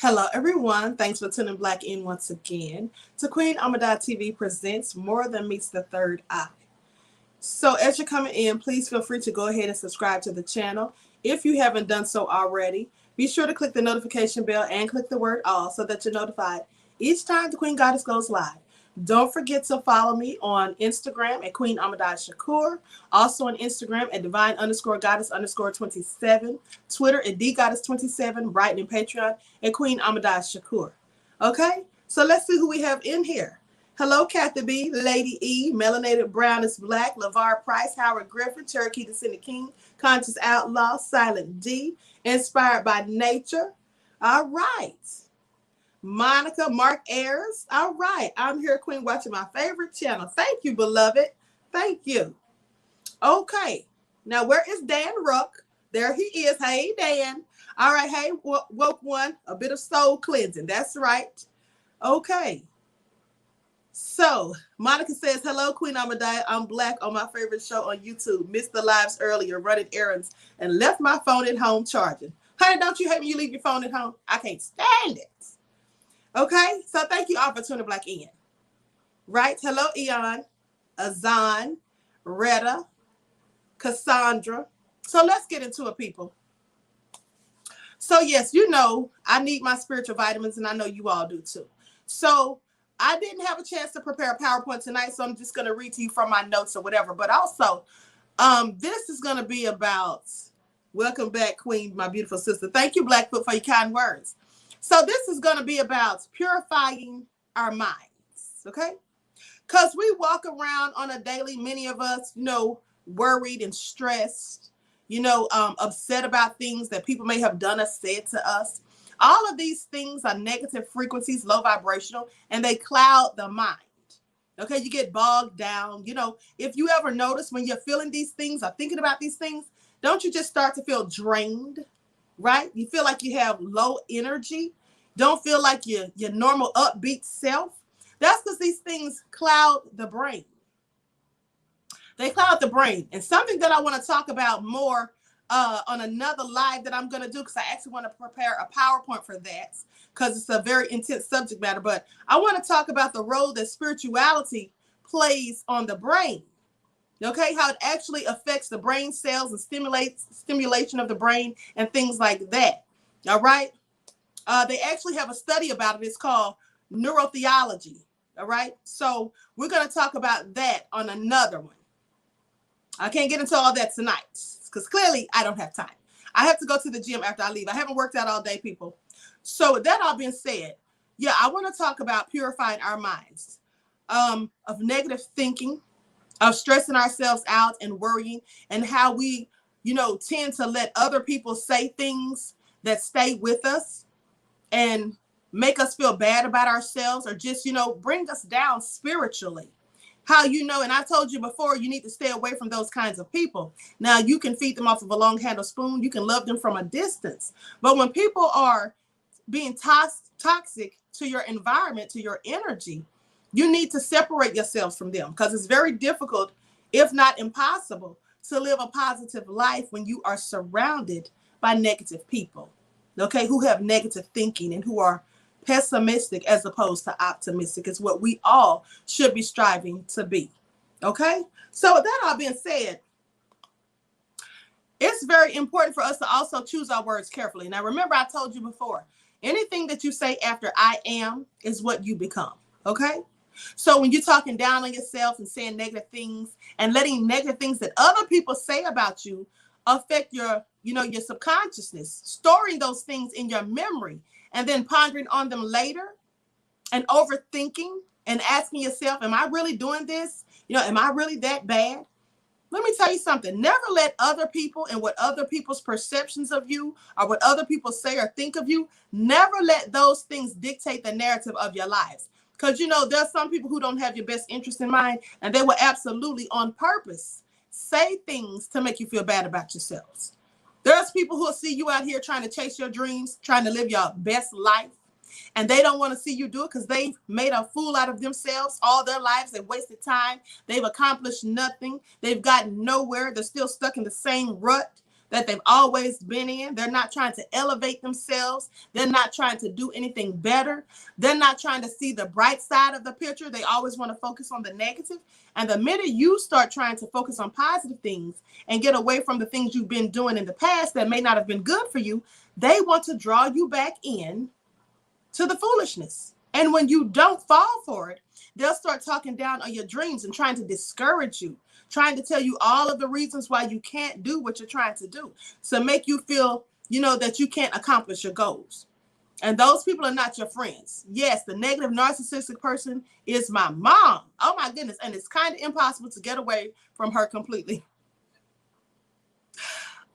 Hello, everyone. Thanks for tuning back in once again to Queen Ahmadiyyah TV presents More Than Meets the Third Eye. So as you're coming in, please feel free to go ahead and subscribe to the channel. If you haven't done so already, be sure to click the notification bell and click the word all so that you're notified each time the Queen Goddess goes live. Don't forget to follow me on Instagram at Queen Ahmadiyyah, also on Instagram at divine_goddess_27, Twitter at dgoddess27, Brighton and Patreon at Queen Ahmadiyyah. Okay, so let's see who we have in here. Hello, Kathy B, Lady E, Melanated Brown is Black, LeVar Price, Howard Griffin, Cherokee Descendant King, Conscious Outlaw, Silent D, Inspired by Nature. All right. Monica, Mark Ayers. All right. I'm here, Queen, watching my favorite channel. Thank you, beloved. Thank you. Okay. Now, where is Dan Ruck? There he is. Hey, Dan. All right. Hey, woke one. A bit of soul cleansing. That's right. Okay. So, Monica says, hello, Queen Ahmadiyyah. I'm Black on my favorite show on YouTube. Missed the lives earlier, running errands, and left my phone at home charging. Honey, don't you hate when you leave your phone at home? I can't stand it. Okay, so thank you all for tuning back in. Right? Hello, Eon, Azan, Retta, Cassandra. So let's get into it, people. So yes, you know, I need my spiritual vitamins, and I know you all do too. So I didn't have a chance to prepare a PowerPoint tonight, so I'm just going to read to you from my notes or whatever. But also, this is going to be about, welcome back, Queen, my beautiful sister. Thank you, Blackfoot, for your kind words. So this is going to be about purifying our minds, okay? Because we walk around on a daily, many of us, you know, worried and stressed, you know, upset about things that people may have done or said to us. All of these things are negative frequencies, low vibrational, and they cloud the mind. Okay, you get bogged down. You know, if you ever notice when you're feeling these things or thinking about these things, don't you just start to feel drained, right? You feel like you have low energy. Don't feel like your normal upbeat self. That's because these things cloud the brain. They cloud the brain. And something that I want to talk about more on another live that I'm going to do, because I actually want to prepare a PowerPoint for that, because it's a very intense subject matter. But I want to talk about the role that spirituality plays on the brain. Okay, how it actually affects the brain cells and stimulation of the brain and things like that. All right. They actually have a study about it. It's called neurotheology. All right. So we're going to talk about that on another one. I can't get into all that tonight because clearly I don't have time. I have to go to the gym after I leave. I haven't worked out all day, people. So with that all being said, yeah, I want to talk about purifying our minds of negative thinking, of stressing ourselves out and worrying, and how we, you know, tend to let other people say things that stay with us and make us feel bad about ourselves, or just, you know, bring us down spiritually. How, you know, and I told you before, you need to stay away from those kinds of people. Now, you can feed them off of a long handle spoon. You can love them from a distance. But when people are being toxic to your environment, to your energy, you need to separate yourselves from them, because it's very difficult, if not impossible, to live a positive life when you are surrounded by negative people, okay, who have negative thinking and who are pessimistic as opposed to optimistic. Is what we all should be striving to be, okay? So with that all being said, it's very important for us to also choose our words carefully. Now, remember, I told you before, anything that you say after I am is what you become, okay? So when you're talking down on yourself and saying negative things and letting negative things that other people say about you affect your, you know, your subconsciousness, storing those things in your memory and then pondering on them later and overthinking and asking yourself, am I really doing this? You know, am I really that bad? Let me tell you something. Never let other people and what other people's perceptions of you or what other people say or think of you, never let those things dictate the narrative of your lives. Because, you know, there's some people who don't have your best interest in mind, and they will absolutely on purpose say things to make you feel bad about yourselves. There's people who will see you out here trying to chase your dreams, trying to live your best life, and they don't want to see you do it because they've made a fool out of themselves all their lives. They've wasted time. They've accomplished nothing. They've gotten nowhere. They're still stuck in the same rut. that they've always been in. They're not trying to elevate themselves. They're not trying to do anything better. They're not trying to see the bright side of the picture. They always want to focus on the negative. And the minute you start trying to focus on positive things and get away from the things you've been doing in the past that may not have been good for you, they want to draw you back in to the foolishness. And when you don't fall for it, they'll start talking down on your dreams and trying to discourage you, trying to tell you all of the reasons why you can't do what you're trying to do. So make you feel, that you can't accomplish your goals. And those people are not your friends. Yes, the negative narcissistic person is my mom. Oh my goodness. And it's kind of impossible to get away from her completely.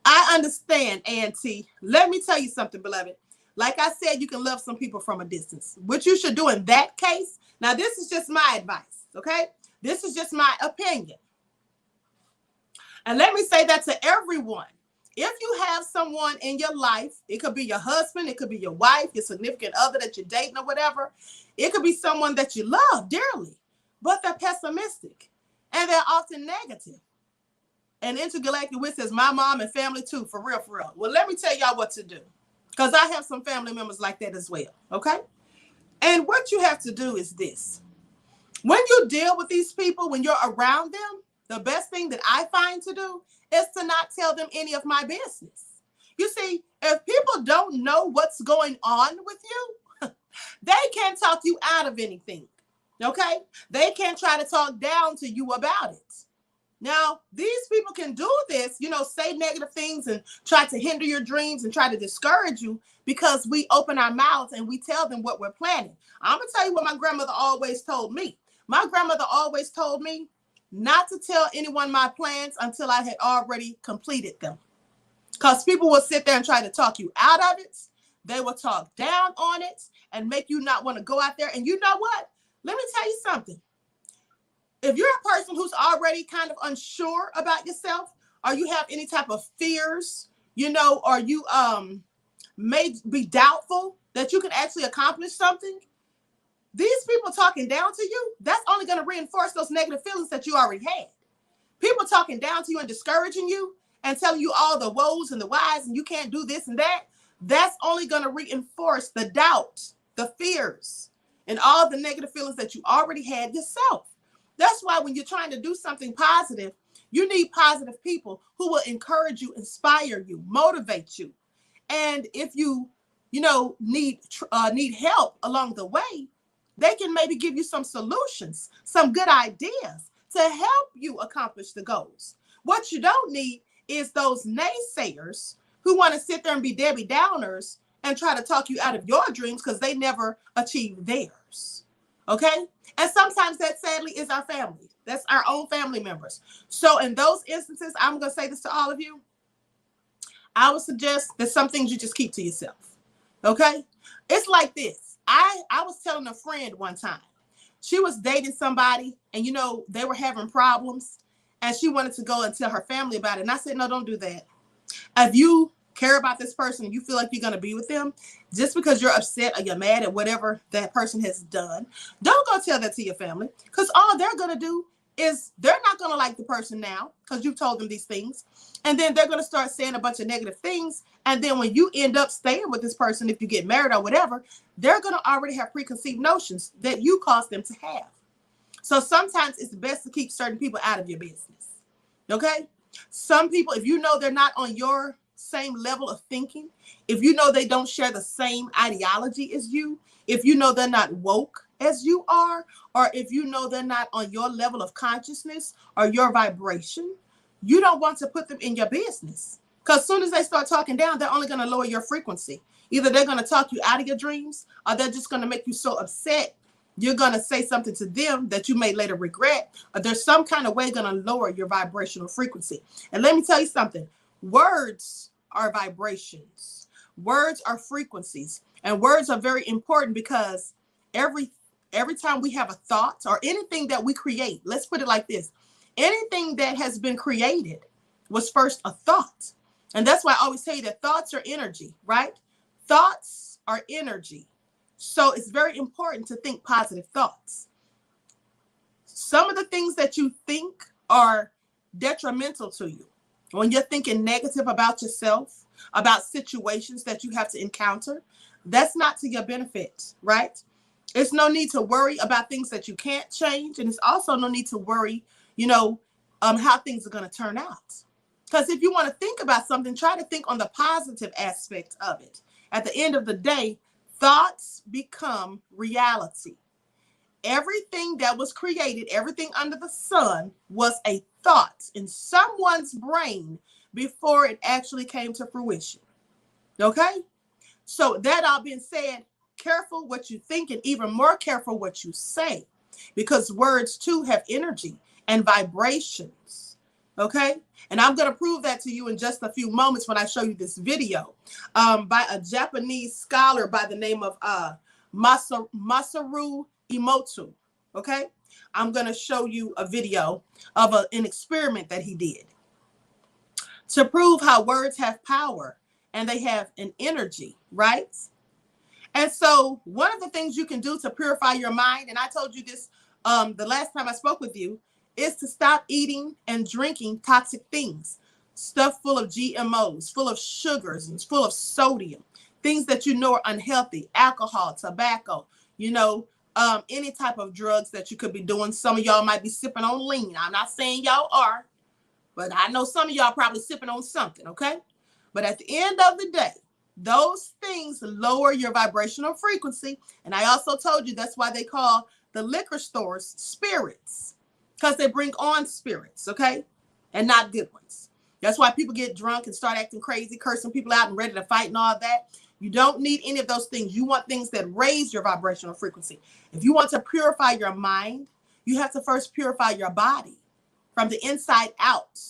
I understand, Auntie. Let me tell you something, beloved. Like I said, you can love some people from a distance. What you should do in that case, now this is just my advice, okay? This is just my opinion. And let me say that to everyone. If you have someone in your life, it could be your husband, it could be your wife, your significant other that you're dating or whatever. It could be someone that you love dearly, but they're pessimistic and they're often negative. And Intergalactic Wit says, my mom and family too, for real, for real. Well, let me tell y'all what to do, because I have some family members like that as well, okay? And what you have to do is this. When you deal with these people, when you're around them, the best thing that I find to do is to not tell them any of my business. You see, if people don't know what's going on with you, they can't talk you out of anything, okay? They can't try to talk down to you about it. Now, these people can do this, say negative things and try to hinder your dreams and try to discourage you because we open our mouths and we tell them what we're planning. I'm going to tell you what my grandmother always told me. My grandmother always told me not to tell anyone my plans until I had already completed them. Because people will sit there and try to talk you out of it. They will talk down on it and make you not want to go out there. And you know what? Let me tell you something. If you're a person who's already kind of unsure about yourself, or you have any type of fears, or you may be doubtful that you can actually accomplish something, these people talking down to you, that's only going to reinforce those negative feelings that you already had. People talking down to you and discouraging you and telling you all the woes and the whys and you can't do this and that, that's only going to reinforce the doubt, the fears, and all the negative feelings that you already had yourself. That's why when you're trying to do something positive, you need positive people who will encourage you, inspire you, motivate you. And if you, need help along the way, they can maybe give you some solutions, some good ideas to help you accomplish the goals. What you don't need is those naysayers who want to sit there and be Debbie Downers and try to talk you out of your dreams because they never achieved theirs. Okay? And sometimes that sadly is our family. That's our own family members. So in those instances, I'm going to say this to all of you. I would suggest that some things you just keep to yourself. Okay? It's like this. I was telling a friend one time. She was dating somebody and, they were having problems and she wanted to go and tell her family about it. And I said, no, don't do that. If you care about this person and you feel like you're going to be with them, just because you're upset or you're mad at whatever that person has done, don't go tell that to your family, because all they're going to do is they're not going to like the person now because you've told them these things. And then they're going to start saying a bunch of negative things. And then when you end up staying with this person, if you get married or whatever, they're going to already have preconceived notions that you caused them to have. So sometimes it's best to keep certain people out of your business. Okay? Some people, if you know they're not on your same level of thinking, if you know they don't share the same ideology as you, if you know they're not woke as you are, or if you know they're not on your level of consciousness or your vibration, you don't want to put them in your business. Because as soon as they start talking down, they're only going to lower your frequency. Either they're going to talk you out of your dreams, or they're just going to make you so upset you're going to say something to them that you may later regret, or there's some kind of way going to lower your vibrational frequency. And let me tell you something. Words are vibrations. Words are frequencies. And words are very important because every time we have a thought or anything that we create, let's put it like this. Anything that has been created was first a thought. And that's why I always tell you that thoughts are energy, right? Thoughts are energy. So it's very important to think positive thoughts. Some of the things that you think are detrimental to you, when you're thinking negative about yourself, about situations that you have to encounter, that's not to your benefit, right? It's no need to worry about things that you can't change. And it's also no need to worry, how things are going to turn out. Because if you want to think about something, try to think on the positive aspect of it. At the end of the day, thoughts become reality. Everything that was created, everything under the sun was a thought in someone's brain before it actually came to fruition. Okay? So that all being said, careful what you think and even more careful what you say, because words too have energy and vibrations. Okay? And I'm going to prove that to you in just a few moments when I show you this video by a Japanese scholar by the name of Masaru Emoto. Okay? I'm going to show you a video of an experiment that he did to prove how words have power and they have an energy, right? And so one of the things you can do to purify your mind, and I told you this the last time I spoke with you, is to stop eating and drinking toxic things, stuff full of GMOs, full of sugars, and full of sodium, things that you know are unhealthy, alcohol, tobacco, any type of drugs that you could be doing. Some of y'all might be sipping on lean. I'm not saying y'all are, but I know some of y'all probably sipping on something, okay? But at the end of the day, those things lower your vibrational frequency. And I also told you that's why they call the liquor stores spirits, because they bring on spirits, okay? And not good ones. That's why people get drunk and start acting crazy, cursing people out and ready to fight and all that. You don't need any of those things. You want things that raise your vibrational frequency. If you want to purify your mind, you have to first purify your body from the inside out.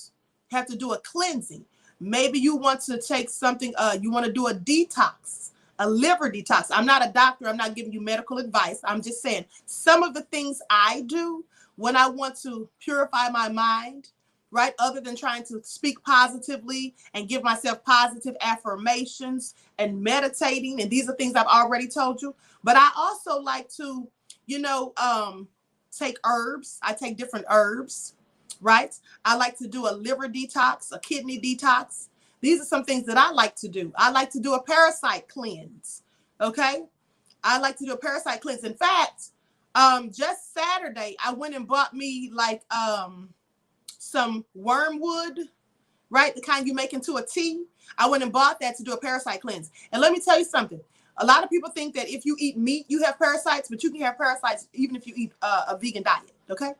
You have to do a cleansing. Maybe you want to take something, you want to do a detox, a liver detox. I'm not a doctor. I'm not giving you medical advice. I'm just saying some of the things I do when I want to purify my mind, right? Other than trying to speak positively and give myself positive affirmations and meditating. And these are things I've already told you. But I also like to, take herbs. I take different herbs, right? I like to do a liver detox, a kidney detox. These are some things that I like to do. I like to do a parasite cleanse. Okay. I like to do a parasite cleanse. In fact, just Saturday, I went and bought me some wormwood, right? The kind you make into a tea. I went and bought that to do a parasite cleanse. And let me tell you something. A lot of people think that if you eat meat, you have parasites, but you can have parasites even if you eat a vegan diet. Okay.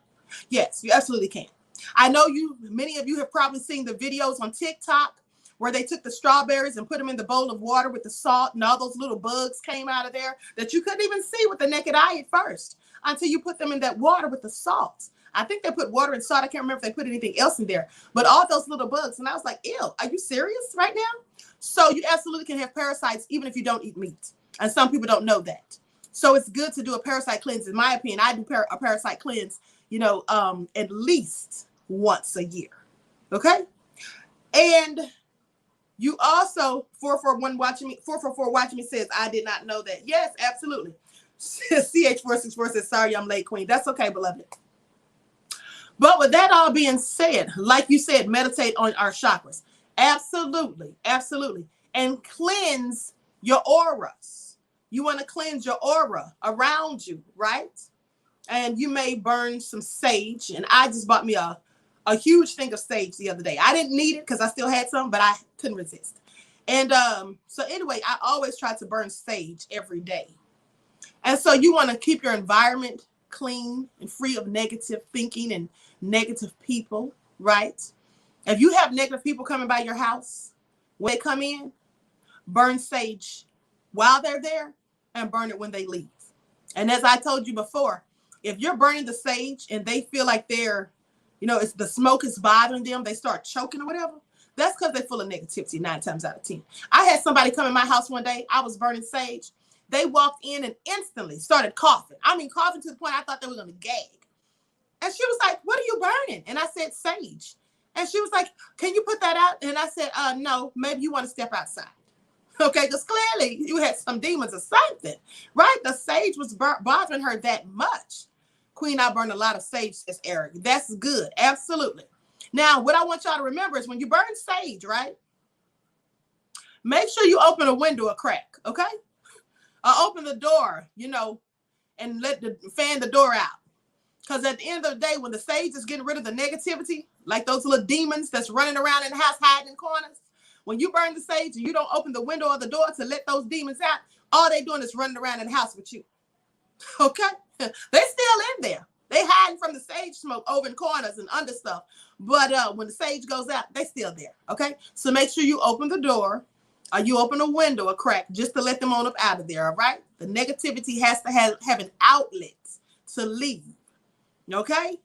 Yes, you absolutely can. I know many of you have probably seen the videos on TikTok where they took the strawberries and put them in the bowl of water with the salt and all those little bugs came out of there that you couldn't even see with the naked eye at first until you put them in that water with the salt. I think they put water and salt. I can't remember if they put anything else in there, but all those little bugs. And I was like, ew, are you serious right now? So you absolutely can have parasites even if you don't eat meat. And some people don't know that. So it's good to do a parasite cleanse. In my opinion, I do a parasite cleanse, at least once a year. Okay. And you also, 444 watching me says, I did not know that. Yes, absolutely. CH464 says, sorry, I'm late, Queen. That's okay, beloved. But with that all being said, like you said, meditate on our chakras. Absolutely. Absolutely. And cleanse your auras. You want to cleanse your aura around you, right? And you may burn some sage. And I just bought me a huge thing of sage the other day. I didn't need it because I still had some, but I couldn't resist. And so anyway, I always try to burn sage every day. And so you want to keep your environment clean and free of negative thinking and negative people, right? If you have negative people coming by your house, when they come in, burn sage while they're there and burn it when they leave. And as I told you before, if you're burning the sage and they feel like they're, it's the smoke is bothering them, they start choking or whatever, that's because they're full of negativity 9 times out of 10. I had somebody come in my house one day, I was burning sage. They walked in and instantly started coughing. I mean, coughing to the point I thought they were going to gag. And she was like, what are you burning? And I said, sage. And she was like, can you put that out? And I said, no, maybe you want to step outside. Okay, because clearly you had some demons or something, right? The sage was bothering her that much. Queen, I burned a lot of sage, says Eric. That's good. Absolutely. Now, what I want y'all to remember is when you burn sage, right? Make sure you open a window a crack, okay? Or open the door, and fan the door out. Because at the end of the day, when the sage is getting rid of the negativity, like those little demons that's running around in the house hiding in corners, when you burn the sage and you don't open the window or the door to let those demons out, all they doing is running around in the house with you. Okay? They still in there. They hiding from the sage smoke over in corners and under stuff. But when the sage goes out, they still there. Okay? So make sure you open the door or you open a window a crack just to let them on up out of there. All right? The negativity has to have an outlet to leave. Okay?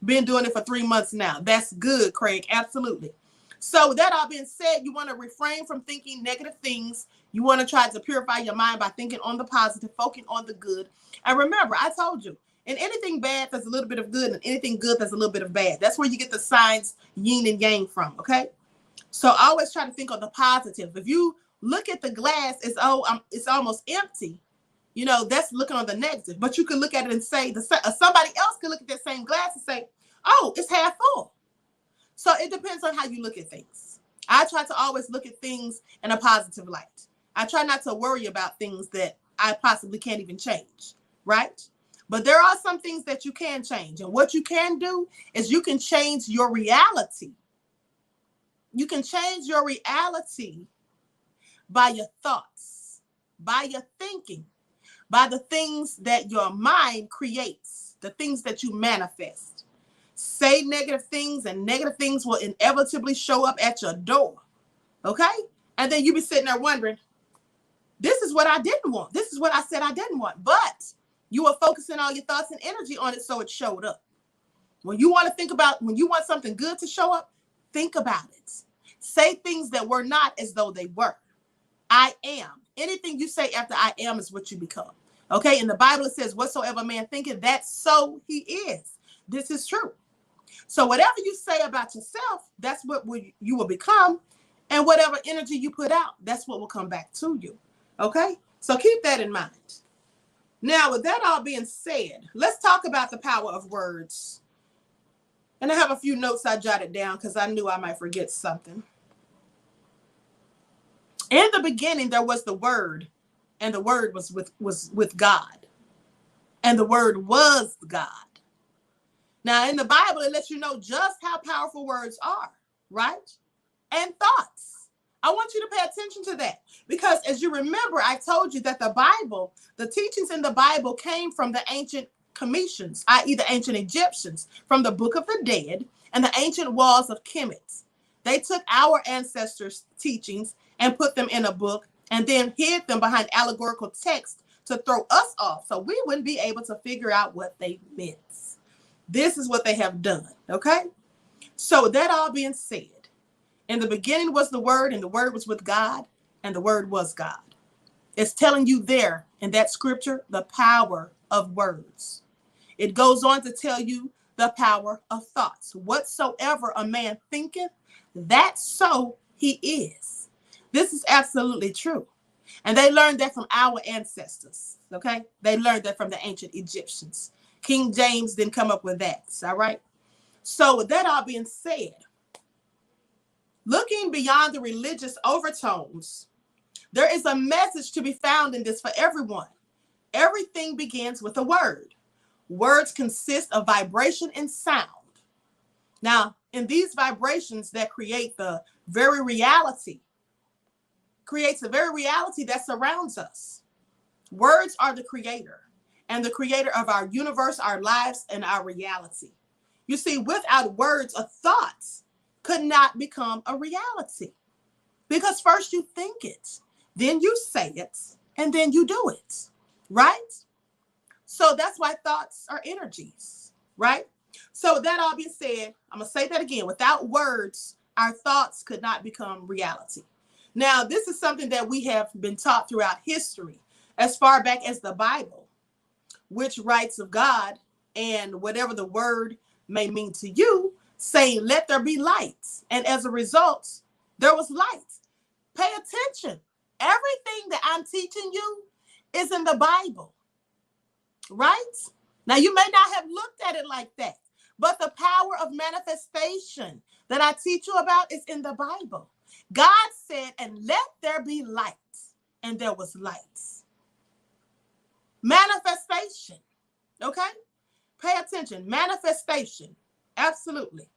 Been doing it for 3 months now. That's good, Craig. Absolutely. So with that all being said, you want to refrain from thinking negative things. You want to try to purify your mind by thinking on the positive, focusing on the good. And remember, I told you, in anything bad, there's a little bit of good, and anything good, there's a little bit of bad. That's where you get the signs yin and yang from, okay? So I always try to think on the positive. If you look at the glass, it's almost empty. That's looking on the negative. But you can look at it and say, somebody else can look at that same glass and say, oh, it's half full. So it depends on how you look at things. I try to always look at things in a positive light. I try not to worry about things that I possibly can't even change, right? But there are some things that you can change. And what you can do is you can change your reality. You can change your reality by your thoughts, by your thinking, by the things that your mind creates, the things that you manifest. Say negative things, and negative things will inevitably show up at your door. Okay? And then you be sitting there wondering, this is what I didn't want. This is what I said I didn't want. But you were focusing all your thoughts and energy on it, so it showed up. When you want something good to show up, think about it. Say things that were not as though they were. I am. Anything you say after I am is what you become. Okay? In the Bible, it says, whatsoever man thinketh, that so he is. This is true. So whatever you say about yourself, that's what you will become. And whatever energy you put out, that's what will come back to you. Okay? So keep that in mind. Now, with that all being said, let's talk about the power of words. And I have a few notes I jotted down because I knew I might forget something. In the beginning, there was the Word, and the Word was with God. And the Word was God. Now, in the Bible, it lets you know just how powerful words are, right? And thoughts. I want you to pay attention to that. Because as you remember, I told you that the teachings in the Bible came from the ancient Commissions, i.e. the ancient Egyptians, from the Book of the Dead and the ancient walls of Kemet. They took our ancestors' teachings and put them in a book and then hid them behind allegorical text to throw us off so we wouldn't be able to figure out what they meant. This is what they have done, okay? So that all being said, in the beginning was the Word, and the Word was with God, and the Word was God. It's telling you there in that scripture the power of words. It goes on to tell you the power of thoughts. Whatsoever a man thinketh, that so he is. This is absolutely true. And they learned that from our ancestors, okay? They learned that from the ancient Egyptians. King James didn't come up with that, all right? So with that all being said, looking beyond the religious overtones, there is a message to be found in this for everyone. Everything begins with a word. Words consist of vibration and sound. Now, in these vibrations that creates the very reality that surrounds us. Words are the creator and the creator of our universe, our lives, and our reality. You see, without words, a thought could not become a reality. Because first you think it, then you say it, and then you do it, right? So that's why thoughts are energies, right? So that all being said, I'm going to say that again. Without words, our thoughts could not become reality. Now, this is something that we have been taught throughout history, as far back as the Bible, which writes of God and whatever the word may mean to you, saying, let there be light. And as a result, there was light. Pay attention. Everything that I'm teaching you is in the Bible, right? Now, you may not have looked at it like that, But the power of manifestation that I teach you about is in the Bible. God said, and let there be light, and there was light. Manifestation, okay? Pay attention, manifestation, absolutely.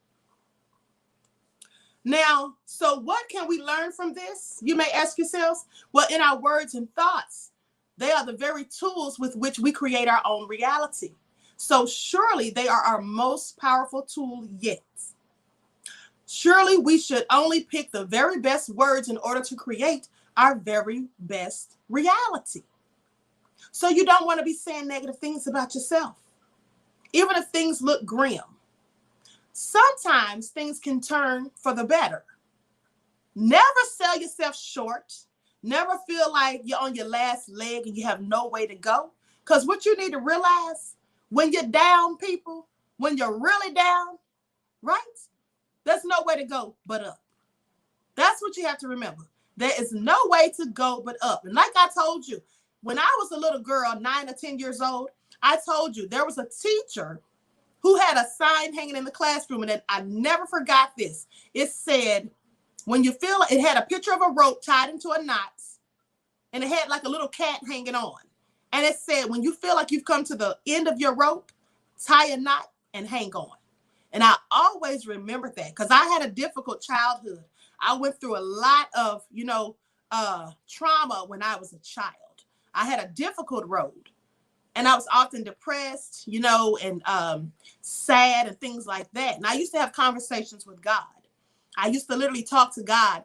Now, so what can we learn from this? You may ask yourselves, well, in our words and thoughts, they are the very tools with which we create our own reality. So surely they are our most powerful tool yet. Surely we should only pick the very best words in order to create our very best reality. So you don't want to be saying negative things about yourself, even if things look grim. Sometimes things can turn for the better. Never sell yourself short. Never feel like you're on your last leg and you have no way to go. Because what you need to realize, when you're down, people, when you're really down, right? There's no way to go but up. That's what you have to remember. There is no way to go but up. And like I told you, when I was a little girl, 9 or 10 years old, I told you there was a teacher who had a sign hanging in the classroom, and I never forgot this. It said, when you feel, it had a picture of a rope tied into a knot, and it had like a little cat hanging on. And it said, when you feel like you've come to the end of your rope, tie a knot and hang on. And I always remembered that because I had a difficult childhood. I went through a lot of, trauma when I was a child. I had a difficult road. And I was often depressed, and sad and things like that. And I used to have conversations with God. I used to literally talk to God.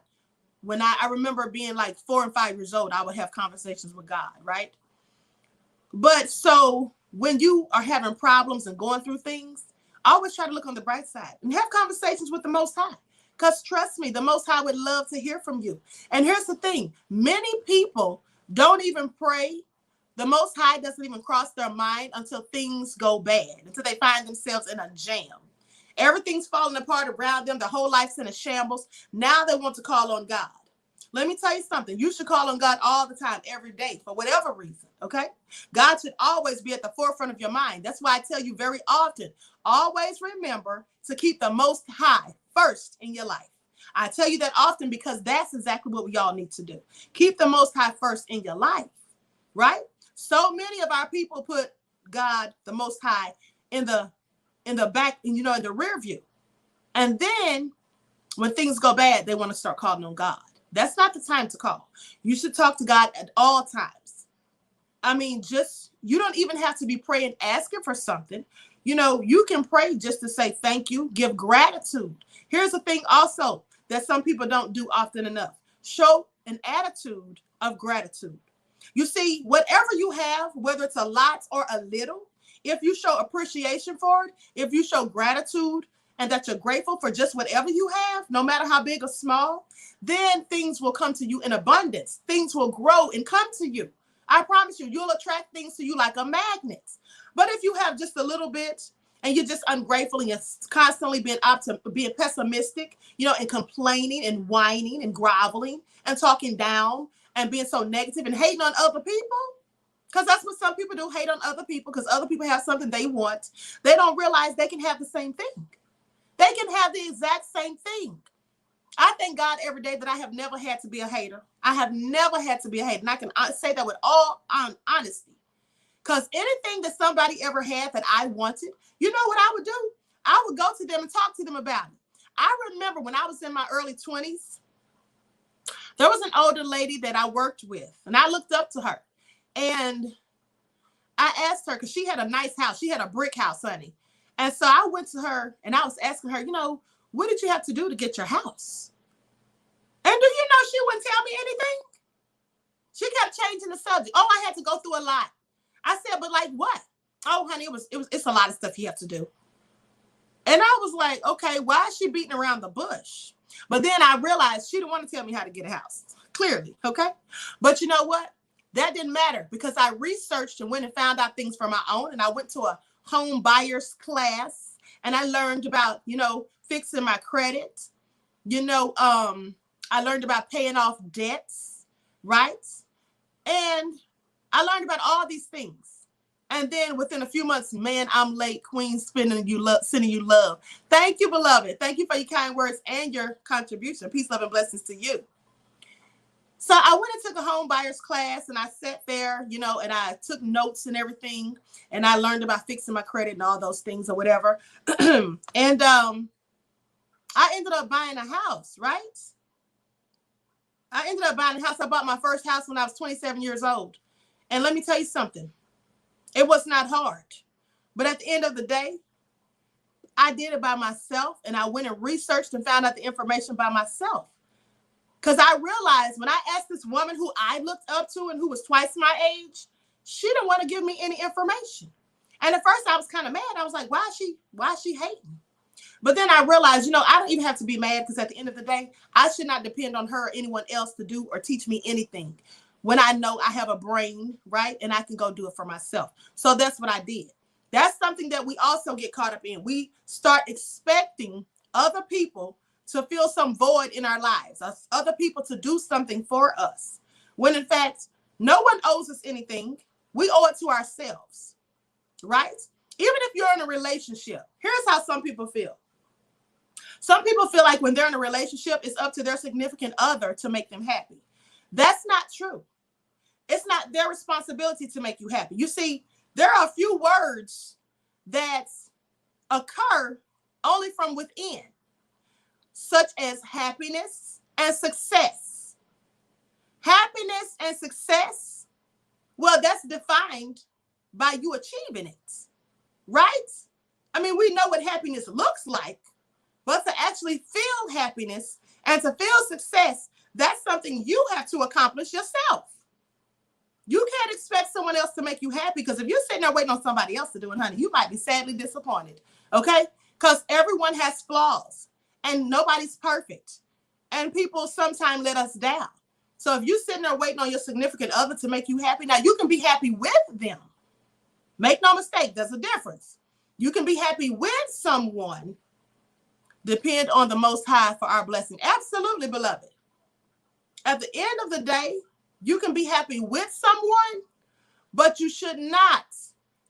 When I remember being like 4 and 5 years old, I would have conversations with God, right? But so when you are having problems and going through things, I always try to look on the bright side and have conversations with the Most High. Because trust me, the Most High would love to hear from you. And here's the thing. Many people don't even pray. The Most High doesn't even cross their mind until things go bad, until they find themselves in a jam. Everything's falling apart around them. Their whole life's in a shambles. Now they want to call on God. Let me tell you something. You should call on God all the time, every day, for whatever reason, okay? God should always be at the forefront of your mind. That's why I tell you very often, always remember to keep the Most High first in your life. I tell you that often because that's exactly what we all need to do. Keep the Most High first in your life, right? So many of our people put God, the Most High, in the back, in the rear view. And then when things go bad, they want to start calling on God. That's not the time to call. You should talk to God at all times. I mean, you don't even have to be praying, asking for something. You can pray just to say thank you, give gratitude. Here's the thing also that some people don't do often enough. Show an attitude of gratitude. You see, whatever you have, whether it's a lot or a little, if you show appreciation for it, if you show gratitude and that you're grateful for just whatever you have, no matter how big or small, then things will come to you in abundance. Things will grow and come to you. I promise you, you'll attract things to you like a magnet. But if you have just a little bit and you're just ungrateful and you're constantly being pessimistic, and complaining and whining and groveling and talking down and being so negative and hating on other people, because that's what some people do, hate on other people because other people have something they want. They don't realize they can have the same thing. They can have the exact same thing. I thank God every day that I have never had to be a hater. I have never had to be a hater. And I can say that with all honesty. Because anything that somebody ever had that I wanted, you know what I would do? I would go to them and talk to them about it. I remember when I was in my early 20s, there was an older lady that I worked with, and I looked up to her. And I asked her, because she had a nice house. She had a brick house, honey. And so I went to her, and I was asking her, what did you have to do to get your house? And do you know she wouldn't tell me anything? She kept changing the subject. Oh, I had to go through a lot. I said, but like what? Oh, honey, it's a lot of stuff you have to do. And I was like, okay, why is she beating around the bush? But then I realized she didn't want to tell me how to get a house. Clearly, okay? But you know what? That didn't matter because I researched and went and found out things for my own. And I went to a home buyer's class and I learned about, fixing my credit. I learned about paying off debts, right? And I learned about all these things. And then within a few months, man, I'm late, Queen, sending you love. Thank you, beloved. Thank you for your kind words and your contribution. Peace, love, and blessings to you. So I went and took a home buyer's class, and I sat there, you know, and I took notes and everything, and I learned about fixing my credit and all those things or whatever. And I ended up buying a house, right? I ended up buying a house. I bought my first house when I was 27 years old. And let me tell you something. It was not hard. But at the end of the day, I did it by myself, and I went and researched and found out the information by myself. Because I realized when I asked this woman who I looked up to and who was twice my age, she didn't want to give me any information. And at first I was kind of mad. I was like, why is she hating? But then I realized, you know, I don't even have to be mad, because at the end of the day, I should not depend on her or anyone else to do or teach me anything when I know I have a brain, right? And I can go do it for myself. So that's what I did. That's something that we also get caught up in. We start expecting other people to fill some void in our lives, other people to do something for us, when in fact, no one owes us anything. We owe it to ourselves, right? Even if you're in a relationship, here's how some people feel. Some people feel like when they're in a relationship, it's up to their significant other to make them happy. That's not true. It's not their responsibility to make you happy. You see, there are a few words that occur only from within, such as happiness and success. Happiness and success, well, that's defined by you achieving it, right? I mean, we know what happiness looks like, but to actually feel happiness and to feel success, that's something you have to accomplish yourself. You can't expect someone else to make you happy, because if you're sitting there waiting on somebody else to do it, honey, you might be sadly disappointed, okay? Because everyone has flaws and nobody's perfect. And people sometimes let us down. So if you're sitting there waiting on your significant other to make you happy, now you can be happy with them. Make no mistake, there's a difference. You can be happy with someone, depend on the Most High for our blessing. Absolutely, beloved. At the end of the day, you can be happy with someone, but you should not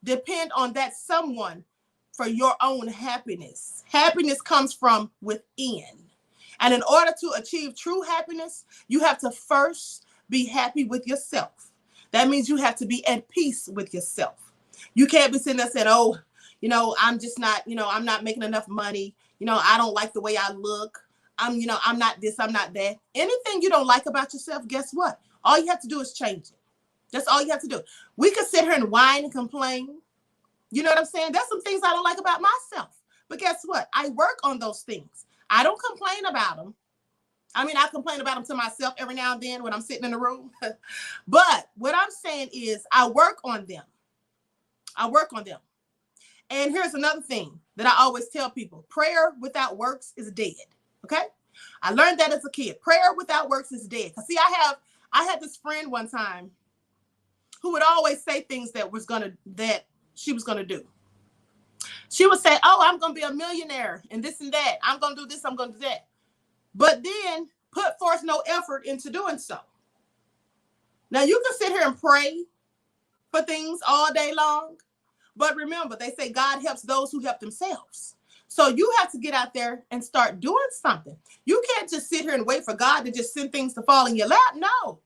depend on that someone for your own happiness. Happiness comes from within. And in order to achieve true happiness, you have to first be happy with yourself. That means you have to be at peace with yourself. You can't be sitting there saying, oh, you know, I'm just not, you know, I'm not making enough money. You know, I don't like the way I look. I'm not this, I'm not that. Anything you don't like about yourself, guess what? All you have to do is change it. That's all you have to do. We can sit here and whine and complain. You know what I'm saying? There's some things I don't like about myself. But guess what? I work on those things. I don't complain about them. I mean, I complain about them to myself every now and then when I'm sitting in the room. But what I'm saying is I work on them. I work on them. And here's another thing that I always tell people. Prayer without works is dead. Okay? I learned that as a kid. Prayer without works is dead. Because see, I had this friend one time who would always say things that she was gonna do. She would say, oh, I'm gonna be a millionaire and this and that. I'm gonna do this, I'm gonna do that. But then put forth no effort into doing so. Now you can sit here and pray for things all day long, but remember, they say God helps those who help themselves. So you have to get out there and start doing something. You can't just sit here and wait for God to just send things to fall in your lap. No,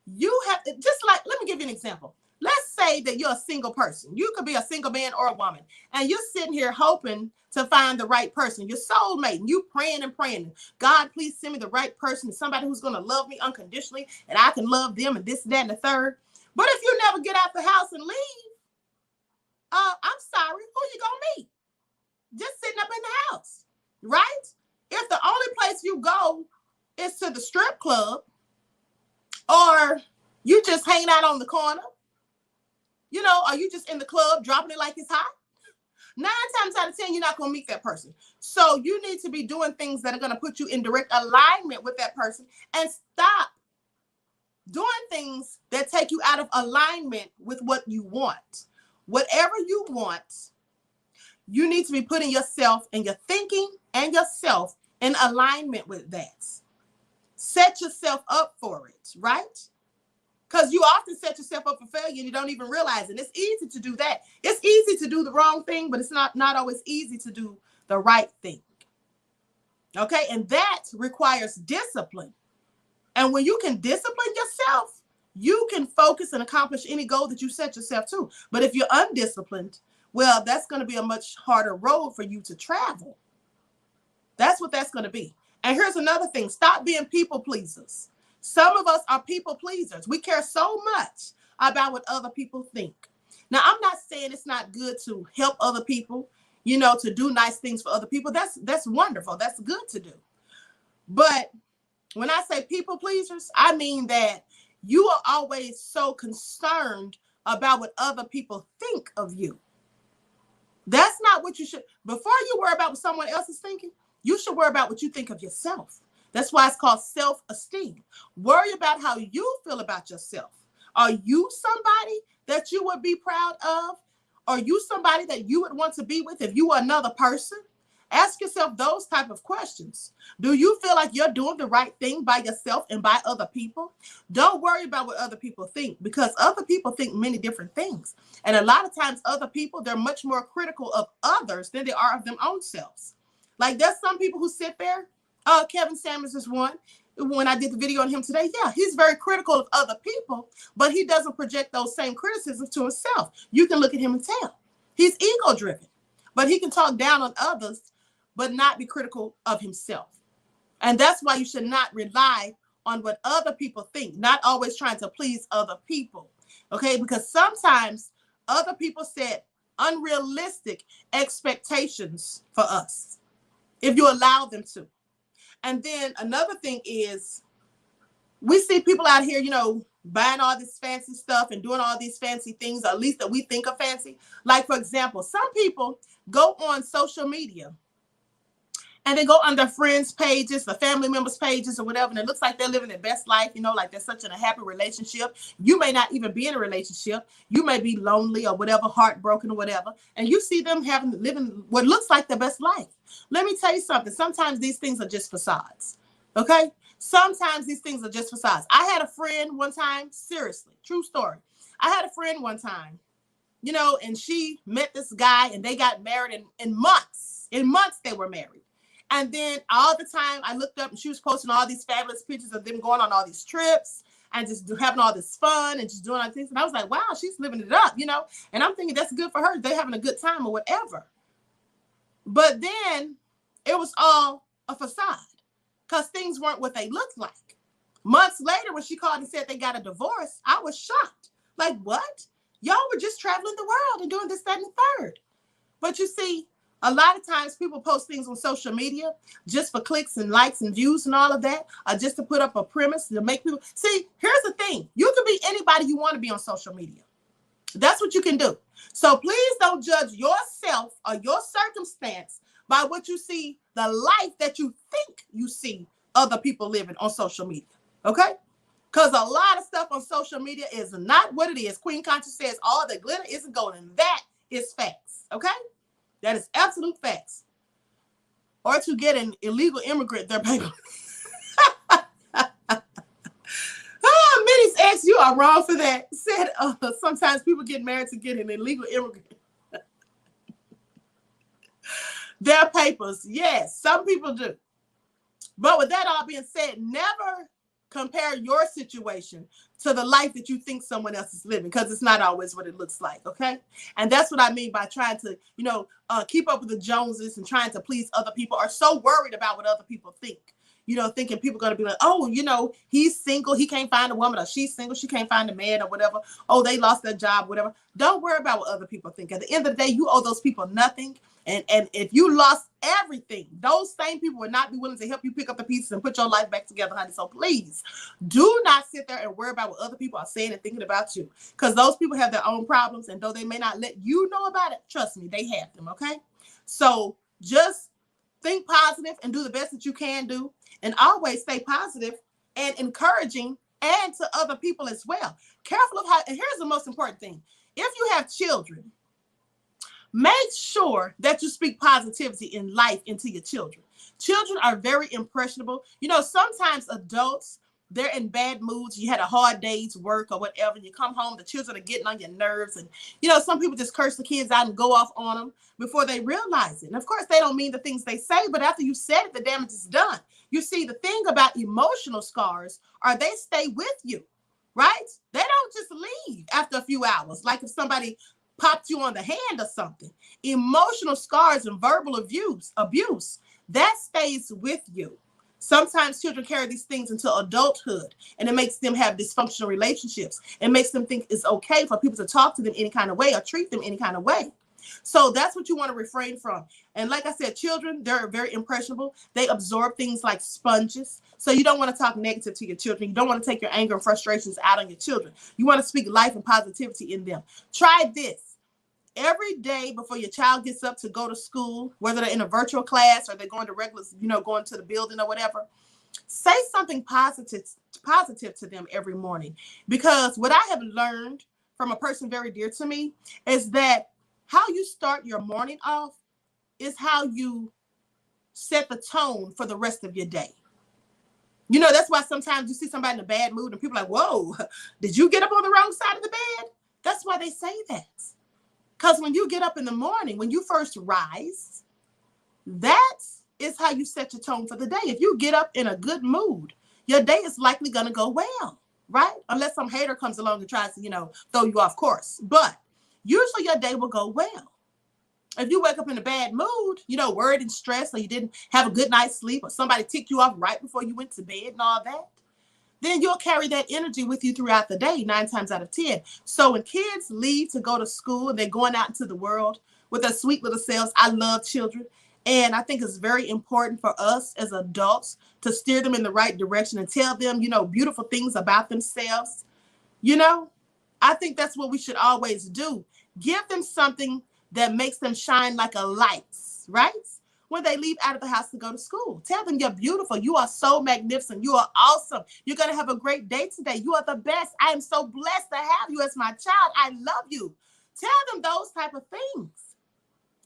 you have to, just like, let me give you an example. Let's say that you're a single person. You could be a single man or a woman, and you're sitting here hoping to find the right person, your soulmate, and you praying and praying. God, please send me the right person, somebody who's going to love me unconditionally, and I can love them, and this, that, and the third. But if you never get out the house and leave, I'm sorry, who you going to meet? Just sitting up in the house, right? If the only place you go is to the strip club, or you just hang out on the corner, you know, are you just in the club dropping it like it's hot? 9 times out of 10, you're not going to meet that person. So you need to be doing things that are going to put you in direct alignment with that person, and stop doing things that take you out of alignment with what you want. Whatever you want, you need to be putting yourself and your thinking and yourself in alignment with that. Set yourself up for it, right? Because you often set yourself up for failure and you don't even realize it. It's easy to do that. It's easy to do the wrong thing, but it's not always easy to do the right thing. Okay, and that requires discipline. And when you can discipline yourself, you can focus and accomplish any goal that you set yourself to. But if you're undisciplined, well, that's going to be a much harder road for you to travel. That's what that's going to be. And here's another thing. Stop being people pleasers. Some of us are people pleasers. We care so much about what other people think. Now, I'm not saying it's not good to help other people, you know, to do nice things for other people. That's wonderful. That's good to do. But when I say people pleasers, I mean that you are always so concerned about what other people think of you. That's not what you should. Before you worry about what someone else is thinking, you should worry about what you think of yourself. That's why it's called self-esteem. Worry about how you feel about yourself. Are you somebody that you would be proud of? Are you somebody that you would want to be with if you were another person? Ask yourself those type of questions. Do you feel like you're doing the right thing by yourself and by other people? Don't worry about what other people think, because other people think many different things. And a lot of times other people, they're much more critical of others than they are of their own selves. Like there's some people who sit there. Kevin Samuels is one. When I did the video on him today, yeah, he's very critical of other people, but he doesn't project those same criticisms to himself. You can look at him and tell. He's ego-driven, but he can talk down on others, but not be critical of himself. And that's why you should not rely on what other people think, not always trying to please other people, okay? Because sometimes other people set unrealistic expectations for us if you allow them to. And then another thing is we see people out here, you know, buying all this fancy stuff and doing all these fancy things, at least that we think are fancy. Like, for example, some people go on social media and they go on their friends' pages, the family members' pages or whatever, and it looks like they're living their best life, you know, like they're such in a happy relationship. You may not even be in a relationship. You may be lonely or whatever, heartbroken or whatever, and you see them living what looks like their best life. Let me tell you something. Sometimes these things are just facades, okay? Sometimes these things are just facades. I had a friend one time, seriously, true story. I had a friend one time, you know, and she met this guy and they got married in months. In months they were married. And then all the time I looked up and she was posting all these fabulous pictures of them going on all these trips and just having all this fun and just doing all these things. And I was like, wow, she's living it up, you know? And I'm thinking that's good for her. They're having a good time or whatever. But then it was all a facade because things weren't what they looked like. Months later, when she called and said they got a divorce, I was shocked. Like, what? Y'all were just traveling the world and doing this, that, and the third. But you see, a lot of times people post things on social media just for clicks and likes and views and all of that, or just to put up a premise to make people see. Here's the thing. You can be anybody you want to be on social media. That's what you can do. So please don't judge yourself or your circumstance by what you see, the life that you think you see other people living on social media. Okay? Because a lot of stuff on social media is not what it is. Queen Conscious says all the glitter isn't gold, and that is facts. Okay? That is absolute facts. Or to get an illegal immigrant their paper. Minnie's ex, you are wrong for that. Said sometimes people get married to get an illegal immigrant their papers. Yes, some people do. But with that all being said, never compare your situation to the life that you think someone else is living, because it's not always what it looks like, okay? And that's what I mean by trying to, you know, keep up with the Joneses and trying to please other people, or so worried about what other people think. You know, thinking people are going to be like, oh, you know, he's single, he can't find a woman, or she's single, she can't find a man, or whatever. Oh, they lost their job, whatever. Don't worry about what other people think. At the end of the day, you owe those people nothing. And if you lost everything, those same people would not be willing to help you pick up the pieces and put your life back together, honey. So please do not sit there and worry about what other people are saying and thinking about you, because those people have their own problems. And though they may not let you know about it, trust me, they have them, okay? So just think positive and do the best that you can do. And always stay positive and encouraging, and to other people as well. Careful of how, and here's the most important thing. If you have children, make sure that you speak positivity in life into your children. Children are very impressionable. You know, sometimes adults, they're in bad moods. You had a hard day's work or whatever. And you come home, the children are getting on your nerves. And, some people just curse the kids out and go off on them before they realize it. And of course, they don't mean the things they say, but after you said it, the damage is done. You see, the thing about emotional scars are they stay with you, right? They don't just leave after a few hours. Like if somebody popped you on the hand or something. Emotional scars and verbal abuse, that stays with you. Sometimes children carry these things into adulthood, and it makes them have dysfunctional relationships. It makes them think it's okay for people to talk to them any kind of way or treat them any kind of way. So that's what you want to refrain from. And like I said, children, they're very impressionable. They absorb things like sponges. So you don't want to talk negative to your children. You don't want to take your anger and frustrations out on your children. You want to speak life and positivity in them. Try this. Every day before your child gets up to go to school, whether they're in a virtual class or they're going to regular, going to the building or whatever, say something positive to them every morning. Because what I have learned from a person very dear to me is that how you start your morning off is how you set the tone for the rest of your day. That's why sometimes you see somebody in a bad mood and people are like, whoa, did you get up on the wrong side of the bed? That's why they say that. Because when you get up in the morning, when you first rise, that is how you set your tone for the day. If you get up in a good mood, your day is likely going to go well, right? Unless some hater comes along and tries to, throw you off course. But usually your day will go well. If you wake up in a bad mood, worried and stressed, or you didn't have a good night's sleep, or somebody ticked you off right before you went to bed and all that, then you'll carry that energy with you throughout the day, 9 times out of 10. So when kids leave to go to school and they're going out into the world with their sweet little selves, I love children. And I think it's very important for us as adults to steer them in the right direction and tell them, beautiful things about themselves. I think that's what we should always do. Give them something that makes them shine like a light, right? When they leave out of the house to go to school. Tell them you're beautiful. You are so magnificent. You are awesome. You're going to have a great day today. You are the best. I am so blessed to have you as my child. I love you. Tell them those type of things.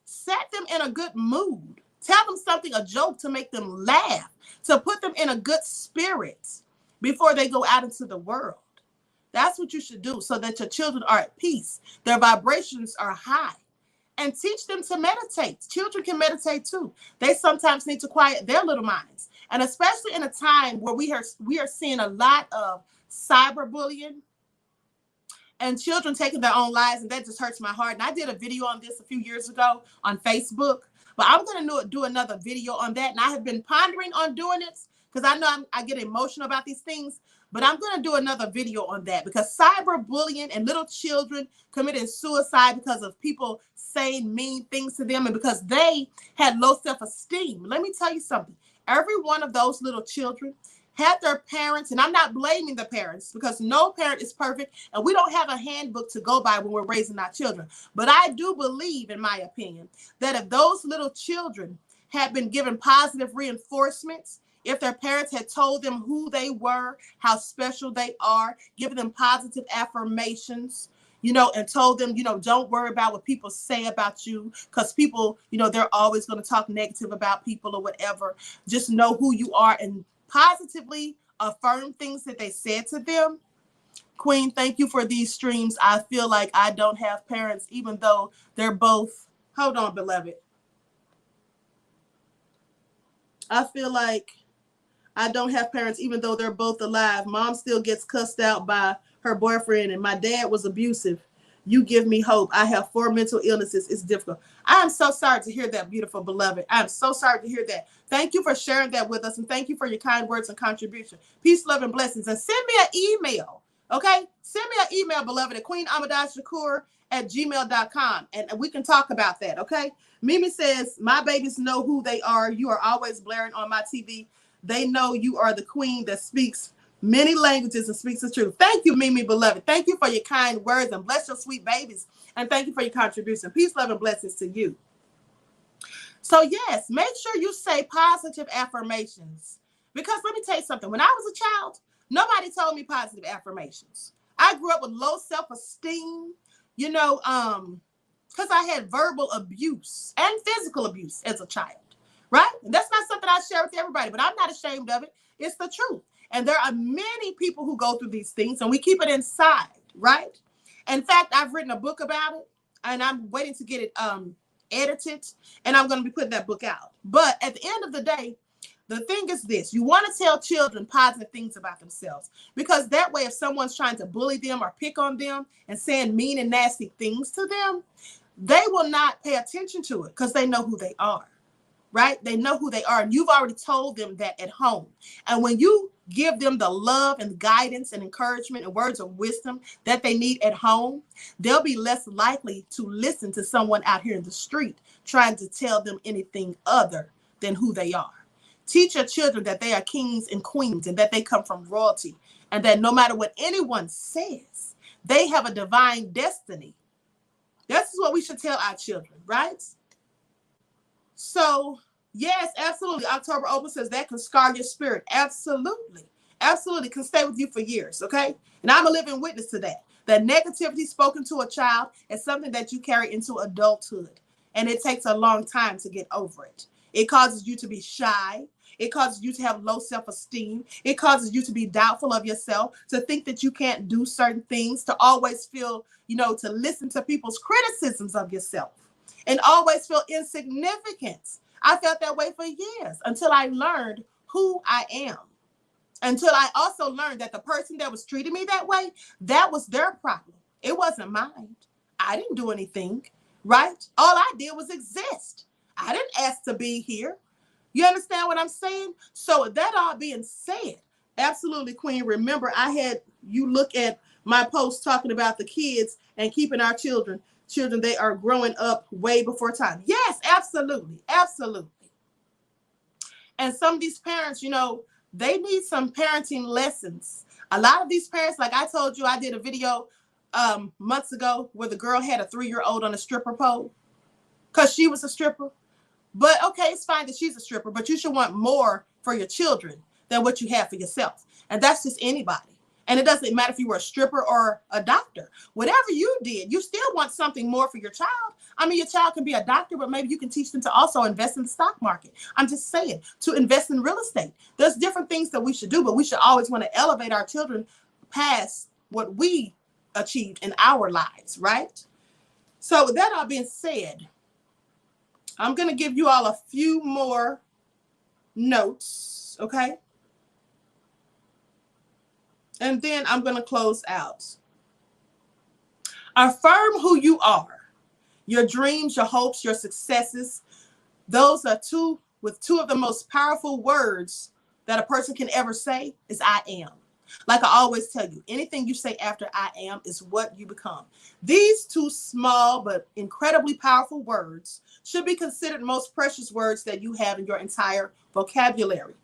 Set them in a good mood. Tell them something, a joke to make them laugh, to put them in a good spirit before they go out into the world. That's what you should do so that your children are at peace. Their vibrations are high. And teach them to meditate. Children can meditate too. They sometimes need to quiet their little minds. And especially in a time where we are seeing a lot of cyberbullying and children taking their own lives, and that just hurts my heart. And I did a video on this a few years ago on Facebook, but I'm going to do another video on that. And I have been pondering on doing it because I know I get emotional about these things. But I'm going to do another video on that because cyberbullying and little children committing suicide because of people saying mean things to them and because they had low self-esteem. Let me tell you something. Every one of those little children had their parents, and I'm not blaming the parents because no parent is perfect and we don't have a handbook to go by when we're raising our children. But I do believe, in my opinion, that if those little children had been given positive reinforcements, if their parents had told them who they were, how special they are, given them positive affirmations, and told them, don't worry about what people say about you because people, they're always going to talk negative about people or whatever. Just know who you are and positively affirm things that they said to them. Queen, thank you for these streams. I feel like I don't have parents, even though they're both. Hold on, beloved. I feel like I don't have parents, even though they're both alive. Mom still gets cussed out by her boyfriend, and my dad was abusive. You give me hope. I have 4 mental illnesses. It's difficult. I am so sorry to hear that, beautiful beloved. I am so sorry to hear that. Thank you for sharing that with us, and thank you for your kind words and contribution. Peace, love, and blessings. And send me an email, okay? Send me an email, beloved, at QueenAhmadiyyah@gmail.com, and we can talk about that, okay? Mimi says, my babies know who they are. You are always blaring on my TV. They know you are the queen that speaks many languages and speaks the truth. Thank you, Mimi, beloved. Thank you for your kind words and bless your sweet babies. And thank you for your contribution. Peace, love, and blessings to you. So yes, make sure you say positive affirmations. Because let me tell you something. When I was a child, nobody told me positive affirmations. I grew up with low self-esteem, because I had verbal abuse and physical abuse as a child. Right? And that's not something I share with everybody, but I'm not ashamed of it. It's the truth. And there are many people who go through these things and we keep it inside, right? In fact, I've written a book about it and I'm waiting to get it edited, and I'm going to be putting that book out. But at the end of the day, the thing is this: you want to tell children positive things about themselves, because that way, if someone's trying to bully them or pick on them and saying mean and nasty things to them, they will not pay attention to it because they know who they are, right? They know who they are. And you've already told them that at home. And when you give them the love and guidance and encouragement and words of wisdom that they need at home, they'll be less likely to listen to someone out here in the street trying to tell them anything other than who they are. Teach your children that they are kings and queens and that they come from royalty, and that no matter what anyone says, they have a divine destiny. This is what we should tell our children, right? So, yes, absolutely. October Open says that can scar your spirit. Absolutely. Absolutely. Can stay with you for years, okay? And I'm a living witness to that. That negativity spoken to a child is something that you carry into adulthood. And it takes a long time to get over it. It causes you to be shy. It causes you to have low self-esteem. It causes you to be doubtful of yourself, to think that you can't do certain things, to always feel, to listen to people's criticisms of yourself, and always feel insignificant. I felt that way for years until I learned who I am. Until I also learned that the person that was treating me that way, that was their problem. It wasn't mine. I didn't do anything, right? All I did was exist. I didn't ask to be here. You understand what I'm saying? So that all being said, absolutely, Queen. Remember, I had you look at my post talking about the kids and keeping our children, they are growing up way before time. Yes, absolutely. Absolutely. And some of these parents, they need some parenting lessons. A lot of these parents, like I told you, I did a video months ago where the girl had a 3-year-old on a stripper pole because she was a stripper. But okay, it's fine that she's a stripper, but you should want more for your children than what you have for yourself. And that's just anybody. And it doesn't matter if you were a stripper or a doctor. Whatever you did, you still want something more for your child. I mean, your child can be a doctor, but maybe you can teach them to also invest in the stock market. I'm just saying, to invest in real estate. There's different things that we should do, but we should always want to elevate our children past what we achieved in our lives, right? So with that all being said, I'm going to give you all a few more notes, okay? And then I'm going to close out. Affirm who you are. Your dreams, your hopes, your successes. Those are two of the most powerful words that a person can ever say is I am. Like I always tell you, anything you say after I am is what you become. These two small but incredibly powerful words should be considered most precious words that you have in your entire vocabulary.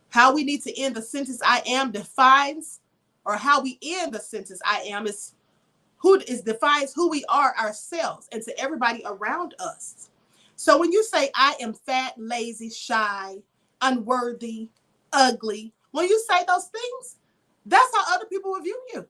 How we need to end the sentence I am defines, or how we end the sentence I am defines who we are ourselves and to everybody around us. So when you say I am fat, lazy, shy, unworthy, ugly, when you say those things, that's how other people will view you.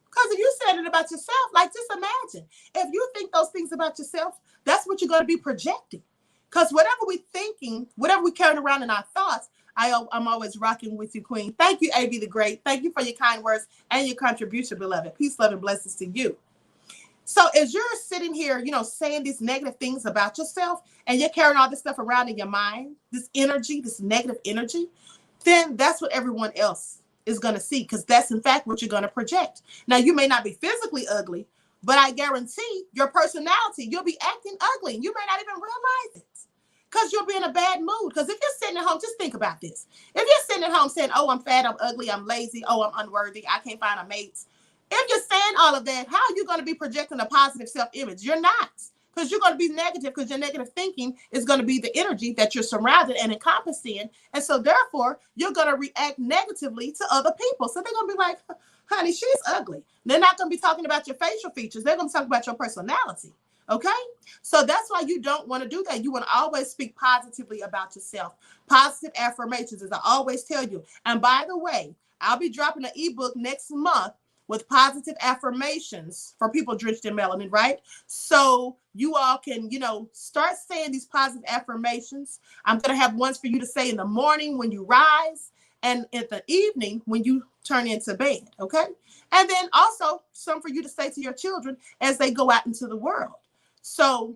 Because if you said it about yourself, like just imagine, if you think those things about yourself, that's what you're going to be projecting. Because whatever we're thinking, whatever we're carrying around in our thoughts, I'm always rocking with you, Queen. Thank you, A.B. the Great. Thank you for your kind words and your contribution, beloved. Peace, love, and blessings to you. So as you're sitting here, saying these negative things about yourself, and you're carrying all this stuff around in your mind, this energy, this negative energy, then that's what everyone else is going to see, because that's in fact what you're going to project. Now, you may not be physically ugly, but I guarantee your personality, you'll be acting ugly. You may not even realize it because you'll be in a bad mood. Because if you're sitting at home, just think about this. If you're sitting at home saying, oh, I'm fat, I'm ugly, I'm lazy, oh, I'm unworthy, I can't find a mate. If you're saying all of that, how are you going to be projecting a positive self-image? You're not. Because you're going to be negative, because your negative thinking is going to be the energy that you're surrounded and encompassed in. And so therefore, you're going to react negatively to other people. So they're going to be like, honey, she's ugly. They're not going to be talking about your facial features. They're going to talk about your personality. Okay? So that's why you don't want to do that. You want to always speak positively about yourself. Positive affirmations, as I always tell you. And by the way, I'll be dropping an ebook next month with positive affirmations for people drenched in melanin, right? So you all can, start saying these positive affirmations. I'm going to have ones for you to say in the morning when you rise, and in the evening when you turn into bed, okay? And then also some for you to say to your children as they go out into the world. So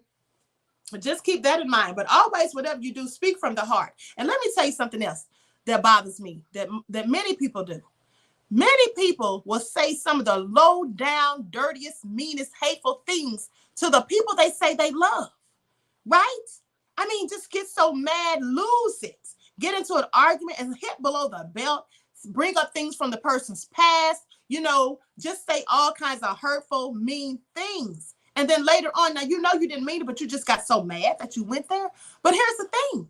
just keep that in mind. But always, whatever you do, speak from the heart. And let me tell you something else that bothers me, that many people do. Many people will say some of the low down, dirtiest, meanest, hateful things to the people they say they love, right? I mean, just get so mad, lose it. Get into an argument and hit below the belt, bring up things from the person's past, just say all kinds of hurtful, mean things. And then later on, now you know you didn't mean it, but you just got so mad that you went there. But here's the thing.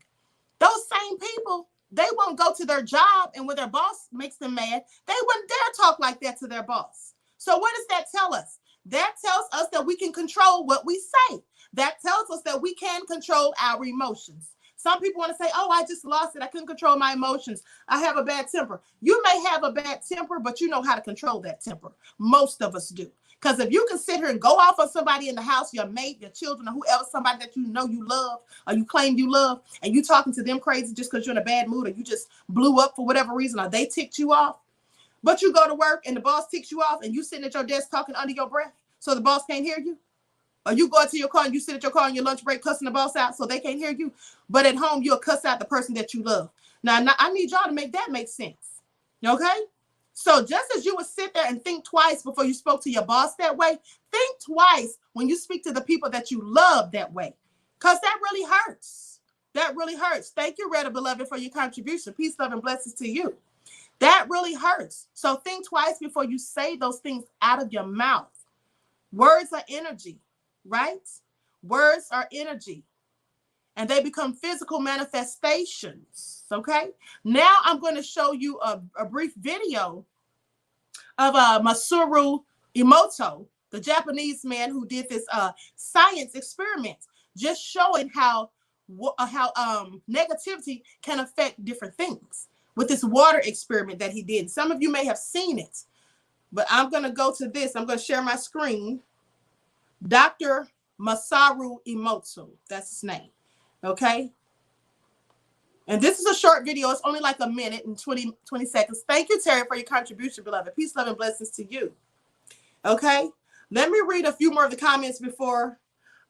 Those same people, they won't go to their job, and when their boss makes them mad, they wouldn't dare talk like that to their boss. So what does that tell us? That tells us that we can control what we say. That tells us that we can control our emotions. Some people want to say, oh, I just lost it. I couldn't control my emotions. I have a bad temper. You may have a bad temper, but you know how to control that temper. Most of us do. Because if you can sit here and go off on somebody in the house, your mate, your children, or whoever, somebody that you know you love or you claim you love, and you talking to them crazy just because you're in a bad mood or you just blew up for whatever reason or they ticked you off, but you go to work and the boss ticks you off and you sitting at your desk talking under your breath so the boss can't hear you, or you go into your car and you sit at your car on your lunch break cussing the boss out so they can't hear you, but at home you'll cuss out the person that you love. Now I need y'all to make that make sense, okay? So just as you would sit there and think twice before you spoke to your boss that way, think twice when you speak to the people that you love that way, because that really hurts. That really hurts. Thank you, Retta, beloved, for your contribution. Peace, love, and blessings to you. That really hurts. So think twice before you say those things out of your mouth. Words are energy, right? Words are energy, and they become physical manifestations, okay? Now I'm going to show you a brief video of Masaru Emoto, the Japanese man who did this science experiment, just showing how negativity can affect different things with this water experiment that he did. Some of you may have seen it, but I'm going to go to this. I'm going to share my screen. Dr. Masaru Emoto, that's his name, okay? And this is a short video. It's only like a minute and 20 seconds. Thank you, Terry, for your contribution, beloved. Peace, love, and blessings to you. Okay, let me read a few more of the comments before.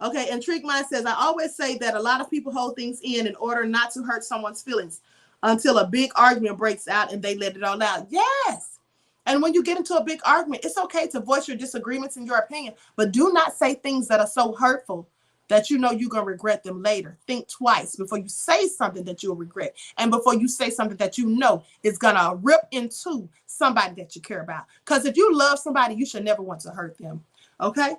Okay, Intrigued Mind says, I always say that a lot of people hold things in order not to hurt someone's feelings until a big argument breaks out and they let it all out. Yes. And when you get into a big argument, it's okay to voice your disagreements and your opinion, but do not say things that are so hurtful that you know you're going to regret them later. Think twice before you say something that you'll regret, and before you say something that you know is going to rip into somebody that you care about. Because if you love somebody, you should never want to hurt them, okay?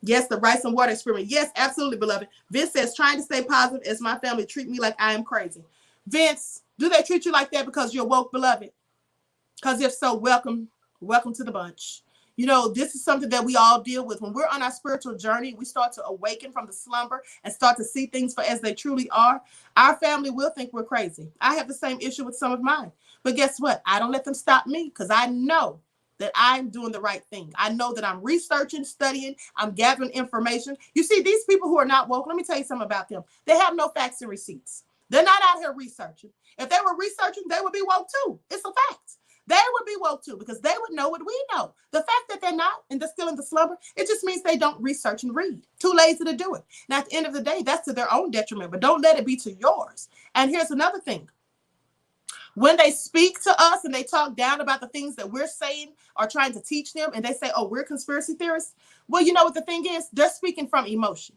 Yes, the rice and water experiment. Yes, absolutely, beloved. Vince says, trying to stay positive as my family treat me like I am crazy. Vince, do they treat you like that because you're woke, beloved? Because if so, welcome to the bunch. You know, this is something that we all deal with. When we're on our spiritual journey, we start to awaken from the slumber and start to see things for as they truly are. Our family will think we're crazy. I have the same issue with some of mine. But guess what? I don't let them stop me, because I know that I'm doing the right thing. I know that I'm researching, studying, I'm gathering information. You see, these people who are not woke, let me tell you something about them. They have no facts and receipts. They're not out here researching. If they were researching, they would be woke too. It's a fact. They would be woke too, because they would know what we know. The fact that they're not and they're still in the slumber, it just means they don't research and read. Too lazy to do it. Now, at the end of the day, that's to their own detriment, but don't let it be to yours. And here's another thing. When they speak to us and they talk down about the things that we're saying or trying to teach them, and they say, oh, we're conspiracy theorists. Well, you know what the thing is? They're speaking from emotion.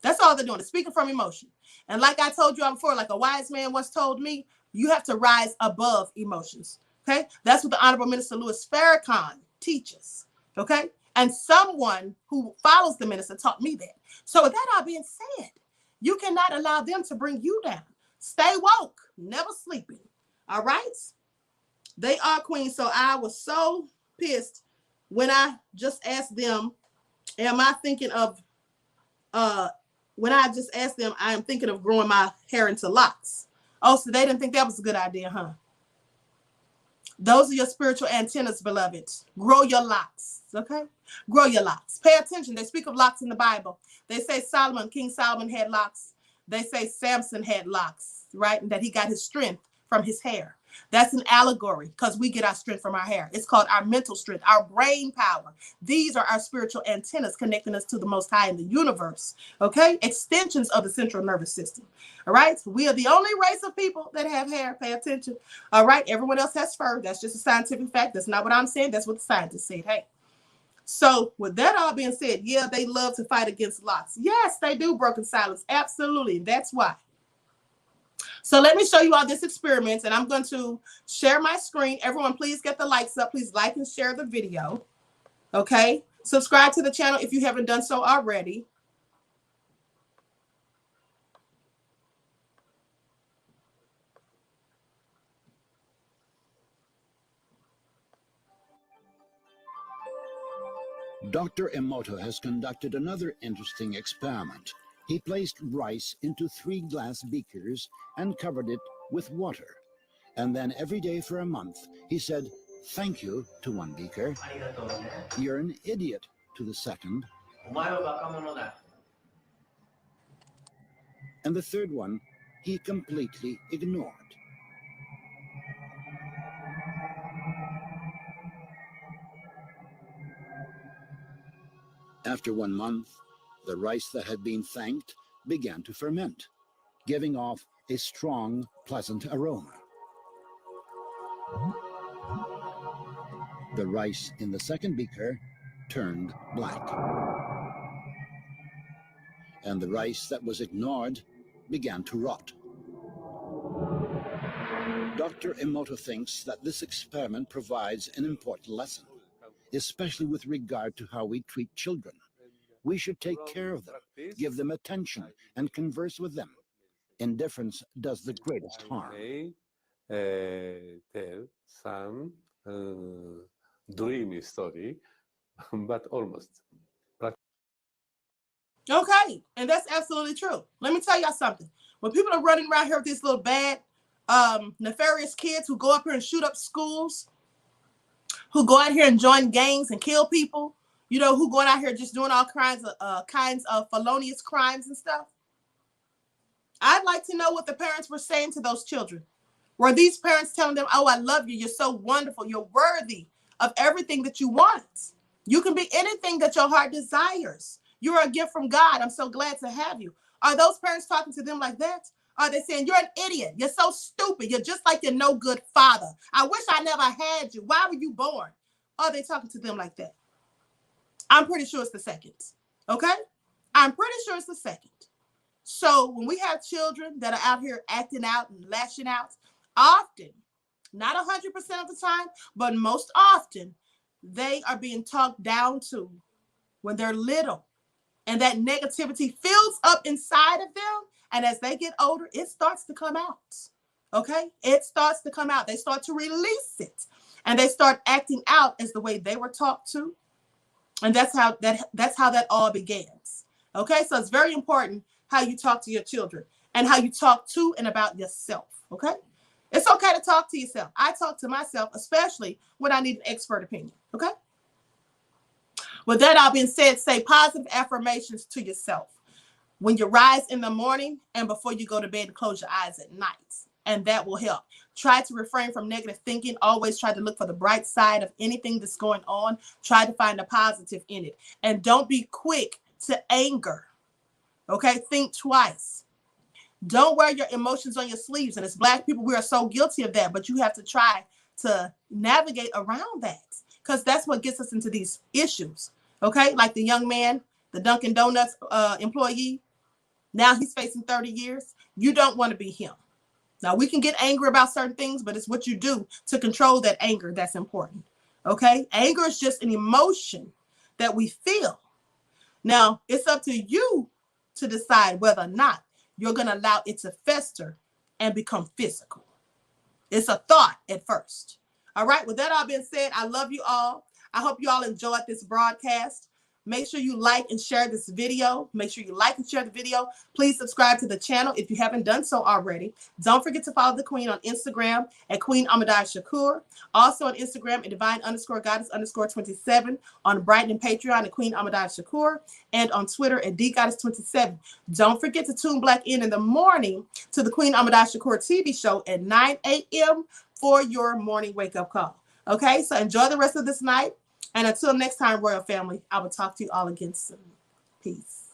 That's all they're doing, is speaking from emotion. And like I told you before, like a wise man once told me, you have to rise above emotions. Okay, that's what the Honorable Minister Louis Farrakhan teaches. Okay, and someone who follows the minister taught me that. So with that all being said, you cannot allow them to bring you down. Stay woke, never sleeping. All right, they are queens. So I was so pissed when I just asked them, am I thinking of when I just asked them, I am thinking of growing my hair into locks. Oh, so they didn't think that was a good idea, huh? Those are your spiritual antennas, beloved. Grow your locks, okay? Grow your locks. Pay attention. They speak of locks in the Bible. They say King Solomon had locks. They say Samson had locks, right? And that he got his strength from his hair. That's an allegory because we get our strength from our hair. It's called our mental strength, our brain power. These are our spiritual antennas connecting us to the Most High in the universe, okay? Extensions of the central nervous system, all right? We are the only race of people that have hair. Pay attention, all right? Everyone else has fur. That's just a scientific fact. That's not what I'm saying. That's what the scientists said. Hey. So with that all being said, yeah, they love to fight against locks. Yes, they do, broken silence. Absolutely. That's why. So let me show you all this experiment, and I'm going to share my screen. Everyone, please get the likes up. Please like and share the video. Okay. Subscribe to the channel if you haven't done so already. Dr. Emoto has conducted another interesting experiment. He placed rice into 3 glass beakers and covered it with water. And then every day for a month, he said, "Thank you" to one beaker, "You're an idiot" to the second, and the third one he completely ignored. After 1 month, the rice that had been thanked began to ferment, giving off a strong, pleasant aroma. The rice in the second beaker turned black, and the rice that was ignored began to rot. Dr. Emoto thinks that this experiment provides an important lesson, especially with regard to how we treat children. We should take care of them, give them attention, and converse with them. Indifference does the greatest harm. Tell some dreamy story, but almost. Okay, and that's absolutely true. Let me tell y'all something. When people are running around here with these little bad, nefarious kids who go up here and shoot up schools, who go out here and join gangs and kill people, you know, who going out here just doing all kinds of felonious crimes and stuff. I'd like to know what the parents were saying to those children. Were these parents telling them, "Oh, I love you. You're so wonderful. You're worthy of everything that you want. You can be anything that your heart desires. You're a gift from God. I'm so glad to have you." Are those parents talking to them like that? Are they saying, "You're an idiot. You're so stupid. You're just like your no good father. I wish I never had you. Why were you born?" Are they talking to them like that? I'm pretty sure it's the second. Okay? I'm pretty sure it's the second. So when we have children that are out here acting out and lashing out, often, not 100% of the time, but most often, they are being talked down to when they're little. And that negativity fills up inside of them. And as they get older, it starts to come out. Okay? It starts to come out. They start to release it. And they start acting out as the way they were taught to. And that's how that all begins. Okay? So it's very important how you talk to your children and how you talk to and about yourself. Okay? It's okay to talk to yourself. I talk to myself, especially when I need an expert opinion. Okay? With that all being said, say positive affirmations to yourself when you rise in the morning and before you go to bed and close your eyes at night. And that will help. Try to refrain from negative thinking. Always try to look for the bright side of anything that's going on. Try to find a positive in it. And don't be quick to anger. Okay? Think twice. Don't wear your emotions on your sleeves. And as Black people, we are so guilty of that. But you have to try to navigate around that, because that's what gets us into these issues. Okay? Like the young man, the Dunkin' Donuts employee. Now he's facing 30 years. You don't want to be him. Now, we can get angry about certain things, but it's what you do to control that anger that's important. Okay? Anger is just an emotion that we feel. Now, it's up to you to decide whether or not you're going to allow it to fester and become physical. It's a thought at first. All right? With that all being said, I love you all. I hope you all enjoyed this broadcast. Make sure you like and share this video. Make sure you like and share the video. Please subscribe to the channel if you haven't done so already. Don't forget to follow the Queen on Instagram at Queen Ahmadiyyah. Also on Instagram at divine_goddess_27. On Brighton and Patreon at Queen Ahmadiyyah. And on Twitter at dgoddess27. Don't forget to tune back in the morning to the Queen Ahmadiyyah TV show at 9 a.m. for your morning wake-up call. Okay, so enjoy the rest of this night. And until next time, Royal Family, I will talk to you all again soon. Peace.